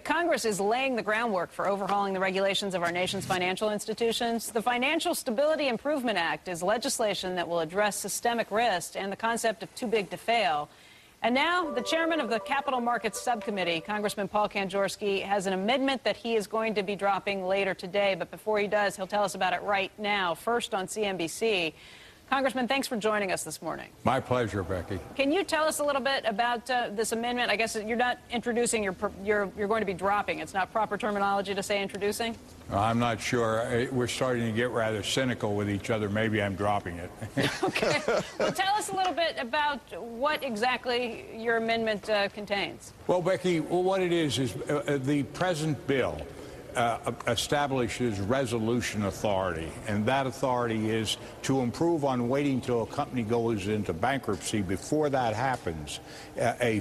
Congress is laying the groundwork for overhauling the regulations of our nation's financial institutions. The Financial Stability Improvement Act is legislation that will address systemic risk and the concept of too big to fail. And now the chairman of the Capital Markets Subcommittee, Congressman Paul Kanjorski, has an amendment that he is going to be dropping later today. But before he does, he'll tell us about it right now, first on CNBC. Congressman, thanks for joining us this morning. My pleasure, Becky. Can you tell us a little bit about this amendment? I guess you're not introducing, you're going to be dropping. It's not proper terminology to say introducing? I'm not sure. We're starting to get rather cynical with each other. Maybe I'm dropping it. Okay. Well, tell us a little bit about what exactly your amendment contains. Well, Becky, what it is the present bill establishes resolution authority, and that authority is to improve on waiting till a company goes into bankruptcy. Before that happens, a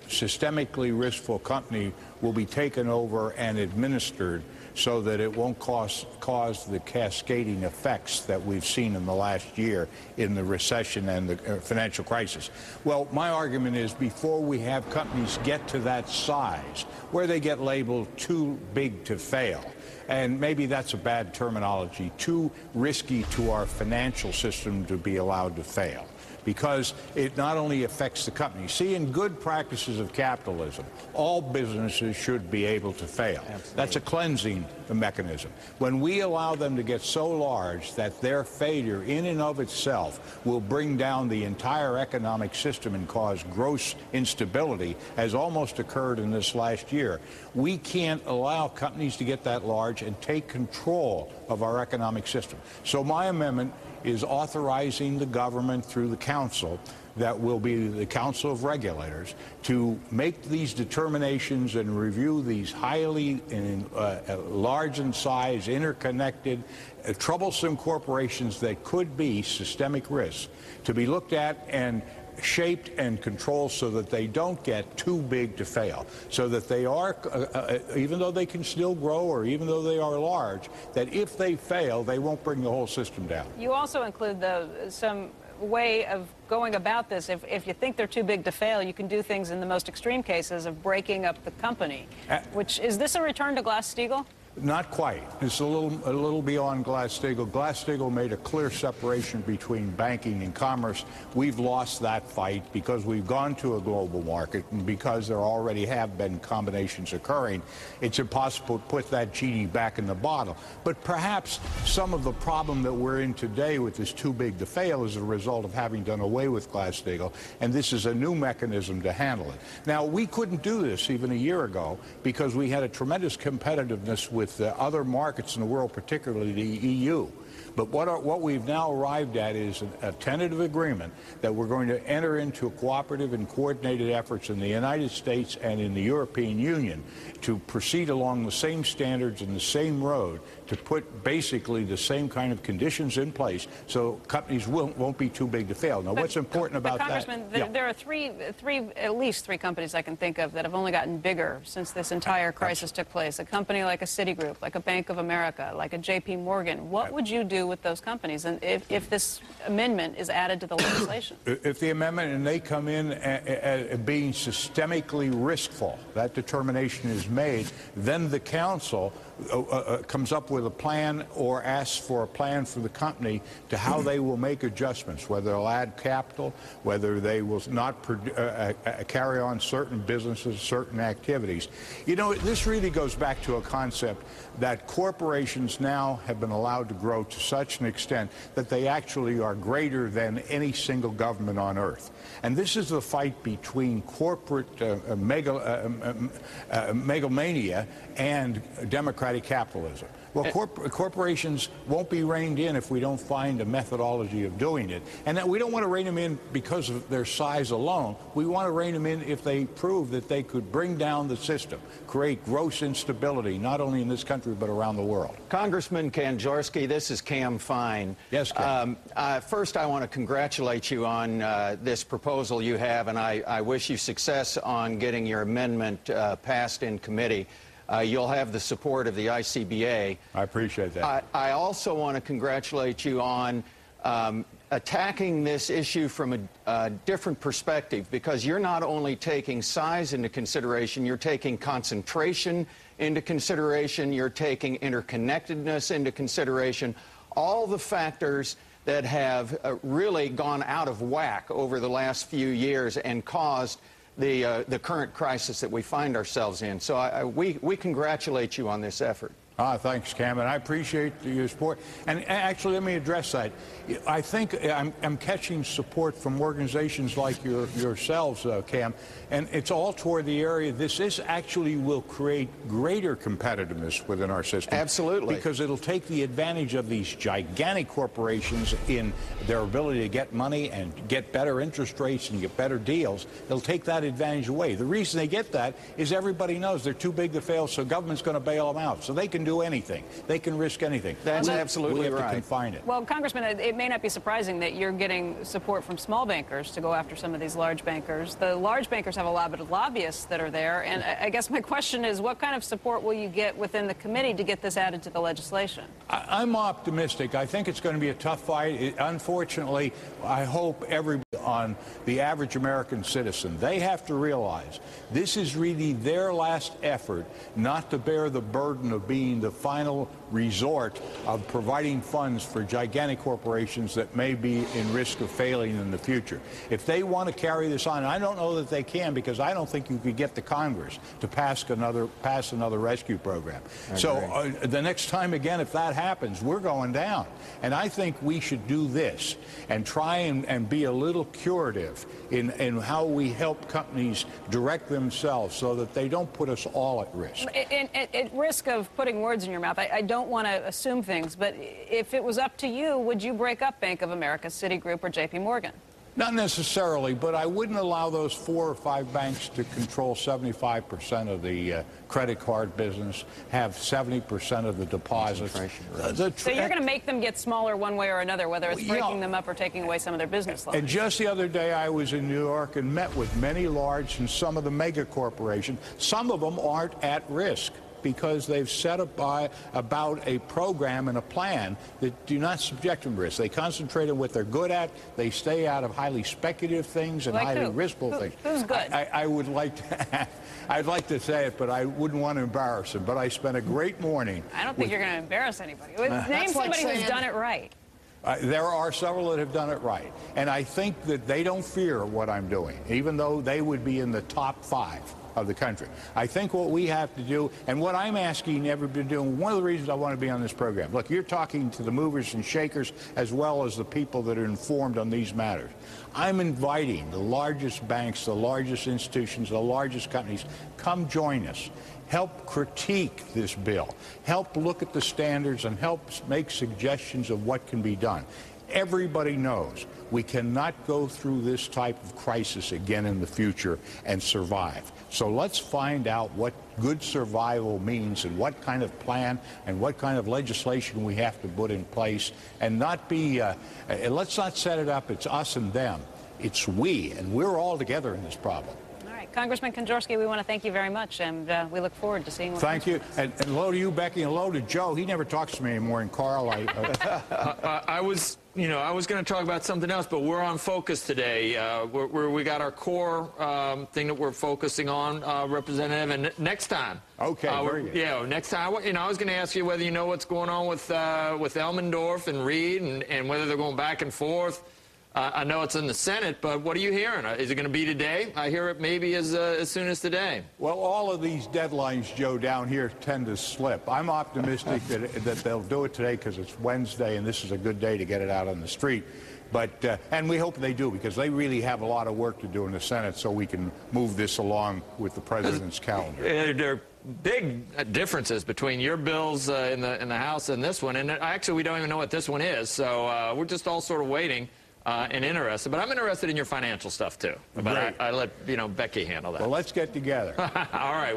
systemically riskful company will be taken over and administered so that it won't cause the cascading effects that we've seen in the last year in the recession and the financial crisis. Well, my argument is before we have companies get to that size where they get labeled too big to fail, and maybe that's a bad terminology, too risky to our financial system to be allowed to fail, because it not only affects the company. See, in good practices of capitalism, all businesses should be able to fail. Absolutely. That's a cleansing mechanism. When we allow them to get so large that their failure in and of itself will bring down the entire economic system and cause gross instability, as almost occurred in this last year, we can't allow companies to get that large and take control of our economic system. So my amendment is authorizing the government through the council, that will be the Council of Regulators, to make these determinations and review these highly large in size, interconnected, troublesome corporations that could be systemic risks, to be looked at and shaped and controlled so that they don't get too big to fail, so that they are, even though they can still grow or even though they are large, that if they fail, they won't bring the whole system down. You also include some way of going about this. If you think they're too big to fail, you can do things in the most extreme cases of breaking up the company. Which, is this a return to Glass-Steagall? Not quite. It's a little beyond Glass-Steagall. Glass-Steagall made a clear separation between banking and commerce. We've lost that fight because we've gone to a global market, and because there already have been combinations occurring, it's impossible to put that genie back in the bottle. But perhaps some of the problem that we're in today with this too big to fail is a result of having done away with Glass-Steagall, and this is a new mechanism to handle it. Now, we couldn't do this even a year ago because we had a tremendous competitiveness with other markets in the world, particularly the EU. But what we've now arrived at is a tentative agreement that we're going to enter into cooperative and coordinated efforts in the United States and in the European Union to proceed along the same standards and the same road to put basically the same kind of conditions in place so companies won't be too big to fail. Now, what's important about that? Congressman, there are at least three companies I can think of that have only gotten bigger since this entire crisis took place. A company like a Citigroup, like a Bank of America, like a J.P. Morgan. What would you do with those companies, and if this amendment is added to the legislation? If the amendment and they come in being systemically riskful, that determination is made, then the council comes up with a plan or asks for a plan for the company to how they will make adjustments, whether they'll add capital, whether they will not carry on certain businesses, certain activities. You know, this really goes back to a concept that corporations now have been allowed to grow to such an extent that they actually are greater than any single government on earth. And this is the fight between corporate megalomania and democratic capitalism. Well, corporations won't be reined in if we don't find a methodology of doing it. And that we don't want to rein them in because of their size alone. We want to rein them in if they prove that they could bring down the system, create gross instability, not only in this country but around the world. Congressman Kanjorski, this is Cam Fine. Yes, Cam. First, I want to congratulate you on this proposal you have, and I wish you success on getting your amendment passed in committee. You'll have the support of the ICBA. I appreciate that. I also want to congratulate you on attacking this issue from a different perspective, because you're not only taking size into consideration, you're taking concentration into consideration, you're taking interconnectedness into consideration, all the factors that have really gone out of whack over the last few years and caused the current crisis that we find ourselves in. So we congratulate you on this effort. Thanks, Cam, and I appreciate your support. And actually, let me address that. I think I'm catching support from organizations like yourselves, Cam, and it's all toward the area. This actually will create greater competitiveness within our system. Absolutely. Because it'll take the advantage of these gigantic corporations in their ability to get money and get better interest rates and get better deals. It'll take that advantage away. The reason they get that is everybody knows they're too big to fail, so government's going to bail them out. So they can do anything. They can risk anything. That's absolutely right. We have to confine it. Well, Congressman, it may not be surprising that you're getting support from small bankers to go after some of these large bankers. The large bankers have a lot of lobbyists that are there, and I guess my question is, what kind of support will you get within the committee to get this added to the legislation? I'm optimistic. I think it's going to be a tough fight. Unfortunately, I hope everybody on the average American citizen, they have to realize this is really their last effort not to bear the burden of being the final resort of providing funds for gigantic corporations that may be in risk of failing in the future. If they want to carry this on, and I don't know that they can, because I don't think you could get the Congress to pass another rescue program. So the next time again, if that happens, we're going down. And I think we should do this and try and be a little curative in how we help companies direct themselves so that they don't put us all at risk. At risk of putting words in your mouth, I don't want to assume things, but if it was up to you, would you break up Bank of America, Citigroup, or J.P. Morgan? Not necessarily, but I wouldn't allow those 4 or 5 banks to control 75% of the credit card business, have 70% of the deposits. So you're going to make them get smaller one way or another, whether it's breaking them up or taking away some of their business lines. And just the other day, I was in New York and met with many large and some of the mega corporations. Some of them aren't at risk, because they've set up about a program and a plan that do not subject them to risk. They concentrate on what they're good at. They stay out of highly speculative things and highly riskful things. Who's good? I would like to, I'd like to say it, but I wouldn't want to embarrass them. But I spent a great morning. I don't think you're going to embarrass anybody. Name somebody who's done it right. There are several that have done it right. And I think that they don't fear what I'm doing, even though they would be in the top 5 of the country. I think what we have to do, and what I'm asking everybody to do, one of the reasons I want to be on this program, look, you're talking to the movers and shakers as well as the people that are informed on these matters. I'm inviting the largest banks, the largest institutions, the largest companies, come join us. Help critique this bill. Help look at the standards and help make suggestions of what can be done. Everybody knows we cannot go through this type of crisis again in the future and survive. So let's find out what good survival means and what kind of plan and what kind of legislation we have to put in place, and not be, let's not set it up, it's us and them. It's we, and we're all together in this problem. Congressman Kanjorski, we want to thank you very much, and we look forward to seeing what Thank you. And hello to you, Becky, and hello to Joe. He never talks to me anymore, and Carl. I was going to talk about something else, but we're on focus today. We got our core thing that we're focusing on, Representative, and next time. Okay, very good. Yeah, next time, I was going to ask you whether you know what's going on with Elmendorf and Reed, and whether they're going back and forth. I know it's in the Senate, but what are you hearing? Is it going to be today? I hear it maybe as soon as today. Well, all of these deadlines, Joe, down here tend to slip. I'm optimistic that they'll do it today because it's Wednesday and this is a good day to get it out on the street. But and we hope they do, because they really have a lot of work to do in the Senate so we can move this along with the president's calendar. There are big differences between your bills in the House and this one, and actually we don't even know what this one is, so we're just all sort of waiting. And interested, but I'm interested in your financial stuff too. But I let Becky handle that. Well, let's get together. All right.